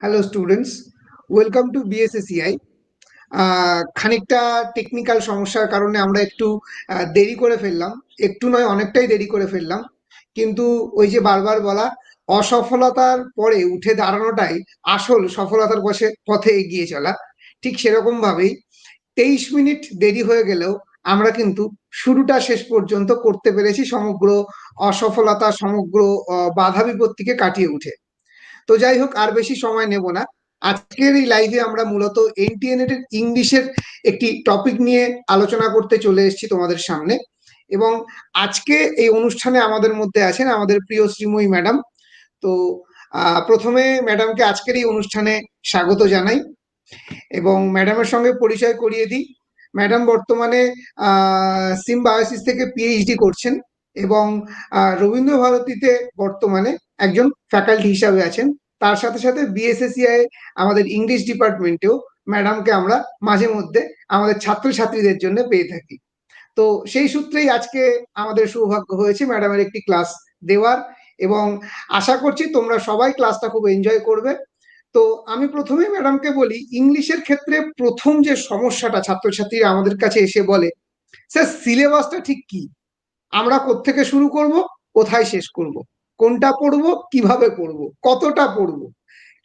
Hello students, welcome to BSSEI. খানিকটা technical সমস্যার কারণে আমরা একটু দেরি করে ফেললাম। একটু নয়, অনেকটাই দেরি করে ফেললাম। কিন্তু ওই যে বারবার বলা, অসফলতার পরে উঠে দাঁড়ানোটাই আসল সফলতার পথে এগিয়ে চলা। ঠিক সেরকম ভাবেই 23 মিনিট দেরি হয়ে গেলেও আমরা কিন্তু শুরুটা শেষ পর্যন্ত করতে পেরেছি, সমগ্র অসফলতা, সমগ্র বাধা বিপত্তিকে কাটিয়ে উঠে। তো যাই হোক, আর বেশি সময় নেব না। আজকের এই লাইভে আমরা মূলত এনটিএনএড এর ইংলিশের একটি টপিক নিয়ে আলোচনা করতে চলে এসেছি তোমাদের সামনে। এবং আজকে এই অনুষ্ঠানে আমাদের মধ্যে আছেন আমাদের প্রিয় শ্রীময়ী ম্যাডাম। তো প্রথমে ম্যাডামকে আজকের এই অনুষ্ঠানে স্বাগত জানাই এবং ম্যাডামের সঙ্গে পরিচয় করিয়ে দিই। ম্যাডাম বর্তমানে সিম্বায়োসিস থেকে পিএইচডি করছেন এবং রবীন্দ্র ভারতীতে বর্তমানে একজন ফ্যাকাল্টি হিসাবে আছেন। তার সাথে সাথে বিএসএসইআই আমাদের ইংলিশ ডিপার্টমেন্টেও ম্যাডামকে আমরা মাঝে মধ্যে আমাদের ছাত্রছাত্রীদের জন্য পেয়ে থাকি। তো সেই সূত্রেই আজকে আমাদের সৌভাগ্য হয়েছে ম্যাডামের একটি ক্লাস দেওয়ার, এবং আশা করছি তোমরা সবাই ক্লাসটা খুব এনজয় করবে। তো আমি প্রথমেই ম্যাডামকে বলি, ইংলিশের ক্ষেত্রে প্রথম যে সমস্যাটা ছাত্রছাত্রীরা আমাদের কাছে এসে বলে, স্যার সিলেবাসটা ঠিক কি, আমরা কোত্থেকে শুরু করব, কোথায় শেষ করব, কোনটা পড়বো, কিভাবে পড়বো, কতটা পড়বো,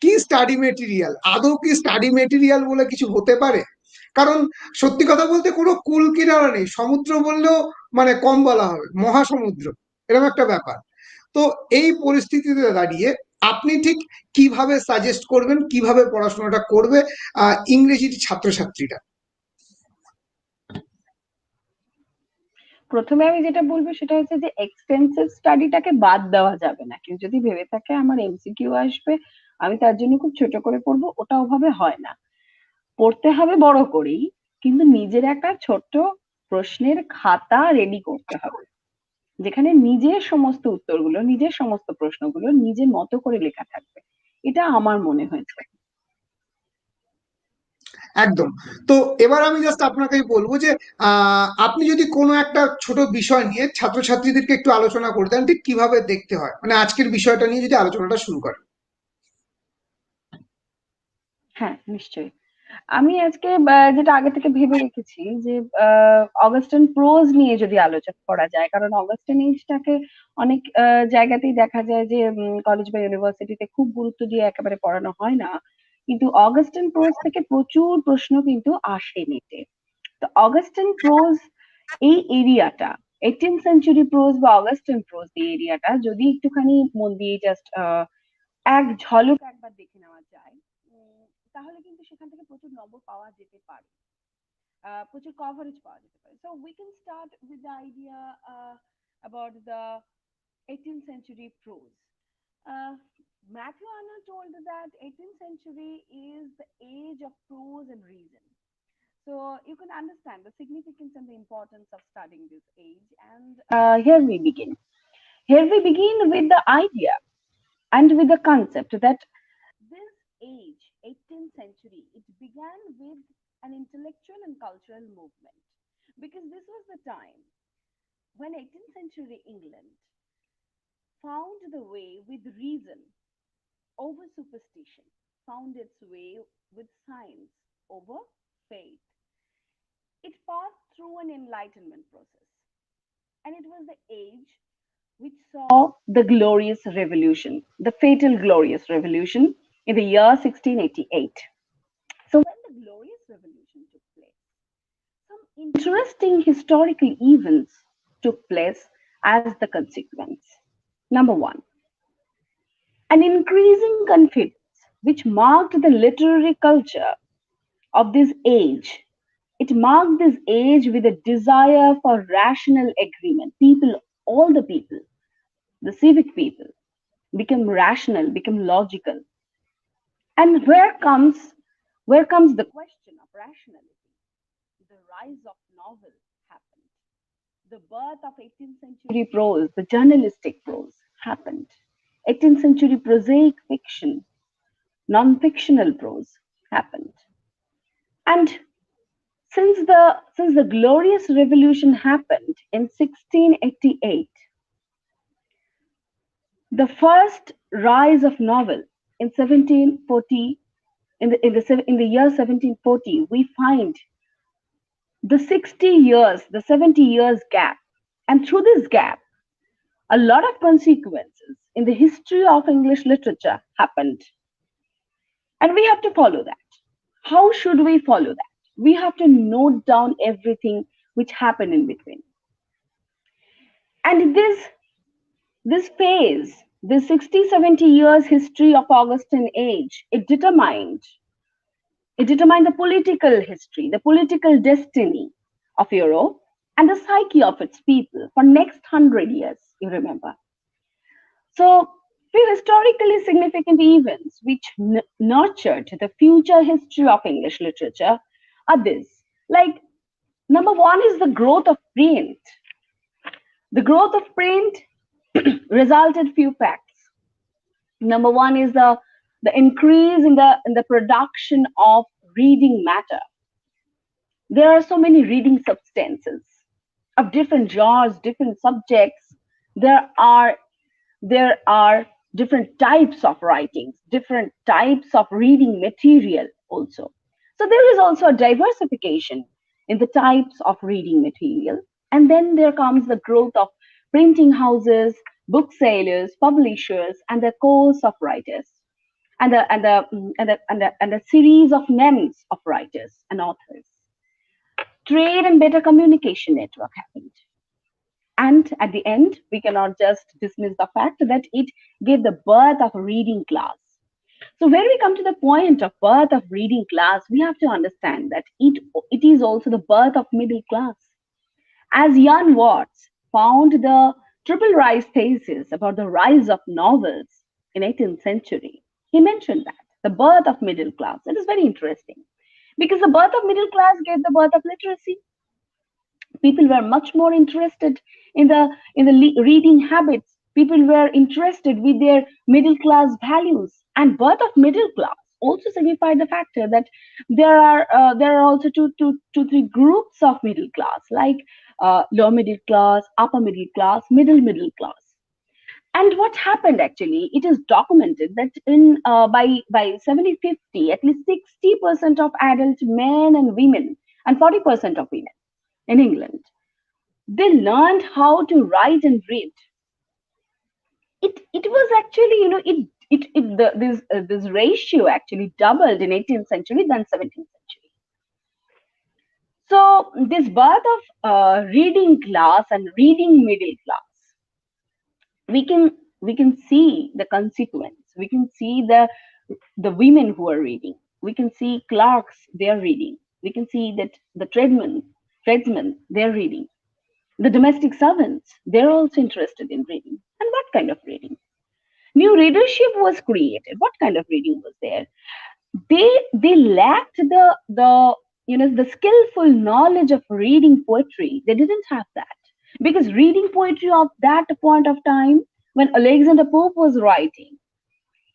কি স্টাডি মেটেরিয়াল, আদৌ কি স্টাডি মেটেরিয়াল বলে কিছু হতে পারে? কারণ সত্যি কথা বলতে কোনো কুল কিনারা নেই, সমুদ্র বললেও মানে কম বলা হবে, মহাসমুদ্র এরকম একটা ব্যাপার। তো এই পরিস্থিতিতে দাঁড়িয়ে আপনি ঠিক কিভাবে সাজেস্ট করবেন, কিভাবে পড়াশোনাটা করবে ইংরেজির ছাত্রছাত্রীরা? প্রথমে আমি যেটা বলবো সেটা হচ্ছে যে এক্সটেন্সিভ স্টাডিটাকে বাদ দেওয়া যাবে না। কেউ যদি ভেবে থাকে আমার এমসিকিউ আসবে, আমি তার জন্য খুব ছোট করে পড়বো, ওটা ওভাবে হয় না। পড়তে হবে বড় করেই, কিন্তু নিজের একটা ছোট্ট প্রশ্নের খাতা রেডি করতে হবে, যেখানে নিজের সমস্ত উত্তরগুলো, নিজের সমস্ত প্রশ্নগুলো নিজের মতো করে লেখা থাকবে। এটা আমার মনে হয়েছে। একদম। তো এবার আমি জাস্ট আপনাকে বলবো যে আপনি যদি কোনো একটা ছোট বিষয় নিয়ে ছাত্রছাত্রীদেরকে একটু আলোচনা করে দেন, ঠিক কিভাবে দেখতে হয়, মানে আজকের বিষয়টা নিয়ে যদি আলোচনাটা শুরু করেন। হ্যাঁ, নিশ্চয়ই। আমি আজকে যেটা আগে থেকে ভেবে রেখেছি যে অগাস্টান প্রোজ নিয়ে যদি আলোচনা করা যায়, কারণ অগাস্টান এইজটাকে অনেক জায়গাতেই দেখা যায় যে কলেজ বা ইউনিভার্সিটিতে খুব গুরুত্ব দিয়ে একেবারে পড়ানো হয় না, কিন্তু অগাস্টান প্রোজ থেকে প্রচুর প্রশ্ন কিন্তু আসে নিতে। তো অগাস্টান প্রোজ এই এরিয়াটা, 18th সেঞ্চুরি প্রোজ বা অগাস্টান প্রোজ এই এরিয়াটা যদি একটুখানি মন দিয়ে জাস্ট এক ঝলক একবার দেখে নেওয়া যায়, তাহলে কিন্তু সেখান থেকে প্রচুর নম্বর পাওয়া যেতে পারে, প্রচুর কভারেজ পাওয়া যেতে পারে। So we can start with the idea about the 18th century prose. Uh, Matthew Arnold told that 18th century is the age of prose and reason. So you can understand the significance and the importance of studying this age. And here we begin. Here we begin with the idea and with the concept that this age, 18th century, it began with an intellectual and cultural movement, because this was the time when 18th century England found the way with reason over superstition, found its way with science over faith. It passed through an enlightenment process, and it was the age which saw the glorious revolution, the fatal glorious revolution in the year 1688. So when the glorious revolution took place, some interesting historical events took place as the consequence. Number one, an increasing confidence which marked the literary culture of this age. It marked this age with a desire for rational agreement. People, all the people, the civic people, become rational, become logical. And where comes the question of rationality? The rise of novel happened. The birth of 18th century prose, the journalistic prose happened. 18th century prosaic fiction, non-fictional prose happened. And since the glorious revolution happened in 1688, the first rise of novel in 1740, in the year 1740, we find the 60 years, the 70 years gap. And through this gap, a lot of consequences in the history of English literature happened. And we have to follow that. How should we follow that? We have to note down everything which happened in between. And this phase, this 60, 70 years history of Augustan age, it determined the political history, the political destiny of Europe and the psyche of its people for next 100 years, you remember. So, few historically significant events which nurtured the future history of English literature are this. Like, number one is the growth of print. The growth of print resulted few facts. Number one is the increase in the production of reading matter. There are so many reading substances of different genres, different subjects. There are different types of writings, different types of reading material also. So there is also a diversification in the types of reading material. And then there comes the growth of printing houses, booksellers, publishers, and the course of writers, and a series of names of writers and authors. Trade and better communication network happened. And at the end, we cannot just dismiss the fact that it gave the birth of a reading class. So when we come to the point of birth of reading class, we have to understand that it is also the birth of middle class. As Jan Watts found the triple rise thesis about the rise of novels in 18th century, he mentioned that the birth of middle class. It is very interesting because the birth of middle class gave the birth of literacy. People were much more interested in the reading habits. People were interested with their middle class values, and birth of middle class also signified the factor that there are also three groups of middle class, like lower middle class, upper middle class. And what happened actually, it is documented that in by 7050, at least 60% of adult men and women and 40% of women in England, they learned how to write and read. It was actually, this ratio actually doubled in 18th century than 17th century. So this birth of reading class and reading middle class, we can see the consequence. We can see the women who are reading. We can see clerks, they are reading. We can see that the tradesmen, they're reading. The domestic servants, they're also interested in reading. And what kind of reading? New readership was created. What kind of reading was there? They lacked the skillful knowledge of reading poetry. They didn't have that. Because reading poetry of that point of time, when Alexander Pope was writing,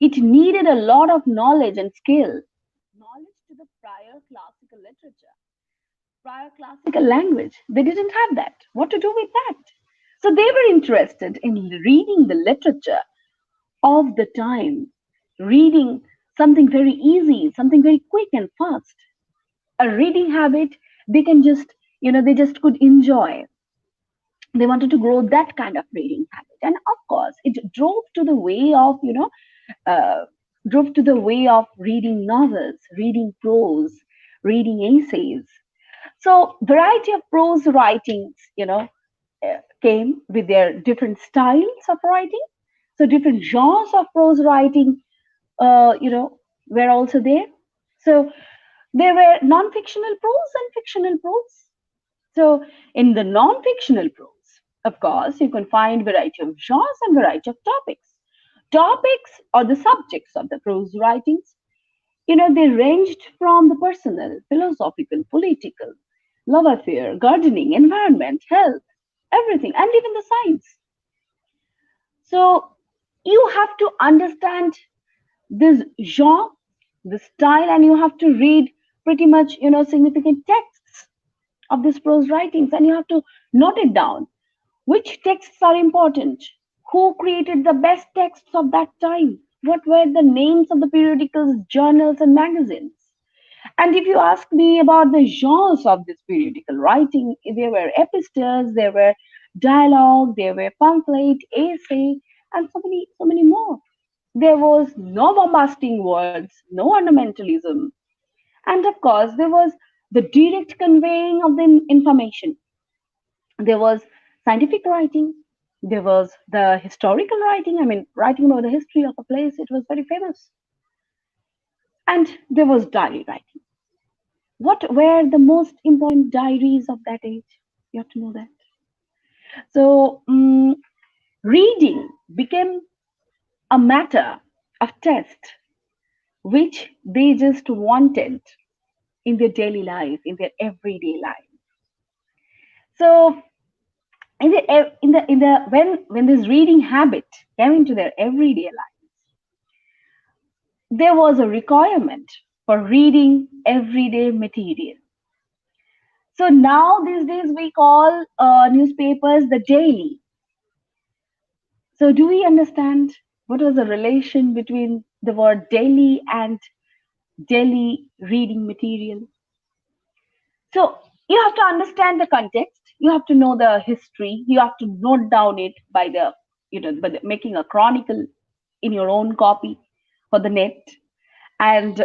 it needed a lot of knowledge and skill. Knowledge to the prior classical literature, prior classical language. They didn't have that. What to do with that? So they were interested in reading the literature of the time, reading something very easy, something very quick and fast. A reading habit they can just, they just could enjoy. They wanted to grow that kind of reading habit. And of course, it drove to the way of, reading novels, reading prose, reading essays. So variety of prose writings, came with their different styles of writing. So different genres of prose writing, were also there. So there were non-fictional prose and fictional prose. So in the non-fictional prose, of course, you can find variety of genres and variety of topics. Topics or the subjects of the prose writings, they ranged from the personal, philosophical, political, love affair, gardening, environment, health, everything, and even the science. So you have to understand this genre, the style, and you have to read pretty much, significant texts of these prose writings, and you have to note it down. Which texts are important? Who created the best texts of that time? What were the names of the periodicals, journals, and magazines? And if you ask me about the genres of this periodical writing, there were epistles, there were dialogue, there were pamphlet, essay, and so many more. There was no bombasting words, no ornamentalism, and of course, there was the direct conveying of the information. There was scientific writing, there was the historical writing, I mean, writing about the history of a place, it was very famous. And there was diary writing. What were the most important diaries of that age? You have to know that. So, reading became a matter of test, which they just wanted in their daily life, in their everyday life. So, in the when this reading habit came into their everyday life, there was a requirement for reading everyday material. So now these days we call newspapers the daily. So do we understand what was the relation between the word daily and daily reading material? So you have to understand the context. You have to know the history. You have to note down it by the, making a chronicle in your own copy for the net. And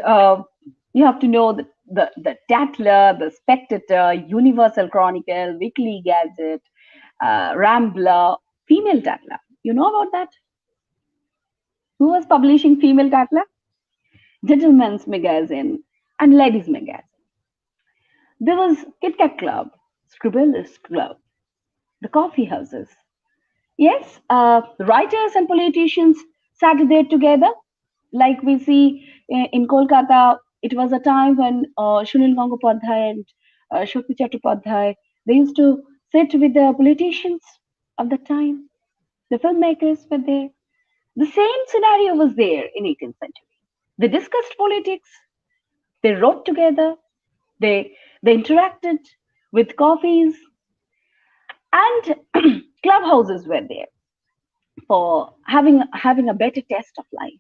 you have to know the Tatler, the Spectator, Universal Chronicle, Weekly Gazette, Rambler, Female Tatler. You know about that? Who was publishing Female Tatler? Gentleman's Magazine and Ladies Magazine. There was Kit Kat Club, Scribblers Club, the coffee houses. Yes, writers and politicians sat there together, like we see in Kolkata. It was a time when Sunil Gangopadhyay and Shakti Chattopadhyay, they used to sit with the politicians of the time. The filmmakers were there. The same scenario was there in 18th century. They discussed politics. They wrote together. They interacted with coffees, and clubhouses were there for having a better test of life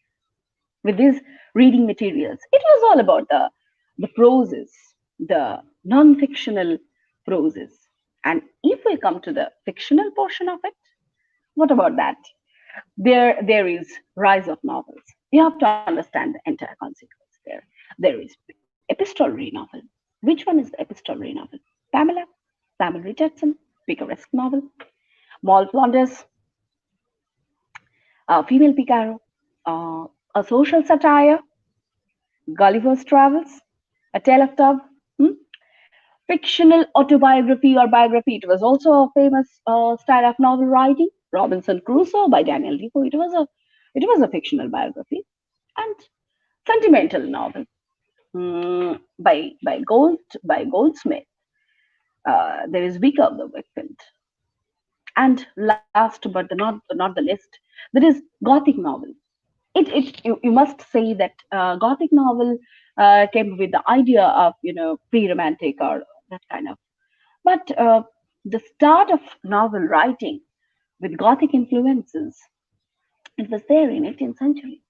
with these reading materials. It was all about the proses, the non-fictional proses. And if we come to the fictional portion of it, what about that? There is rise of novels. You have to understand the entire consequence there. There is epistolary novel. Which one is the epistolary novel? Pamela, Samuel Richardson, picaresque novel. Moll Flanders, Female Picaro, a social satire, Gulliver's Travels, A Tale of Tub, hmm? Fictional autobiography or biography. It was also a famous style of novel writing. Robinson Crusoe by Daniel Defoe. It was a fictional biography, and sentimental novel by Goldsmith. There is Vicar of the Wakefield, and last but not the least, there is Gothic novel. You must say that Gothic novel came with the idea of pre-romantic or that kind of. But the start of novel writing with Gothic influences, it was there in 18th century.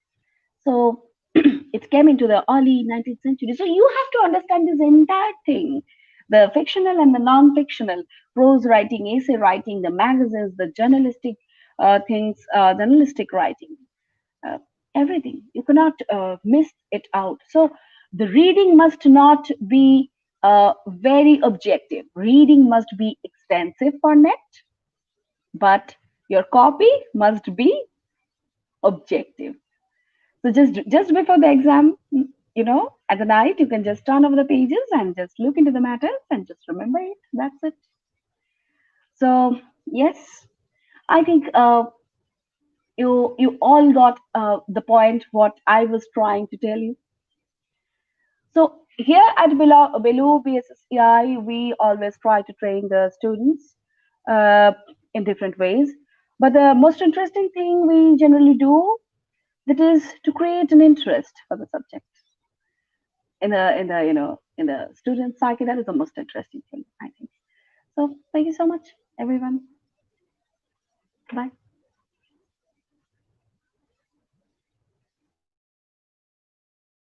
So it came into the early 19th century. So you have to understand this entire thing, the fictional and the non-fictional, prose writing, essay writing, the magazines, the journalistic things, journalistic writing, uh, everything. You cannot miss it out. So the reading must not be very objective. Reading must be extensive for net, but your copy must be objective. So just before the exam, at the night, you can just turn over the pages and just look into the matters and just remember it. That's it. So yes, I think you all got the point what I was trying to tell you. So here at Below BSSEI, we always try to train the students uh, in different ways. But the most interesting thing we generally do, that is to create an interest for the subject in the student psyche. That is the most interesting thing, I think. So thank you so much, everyone. Bye.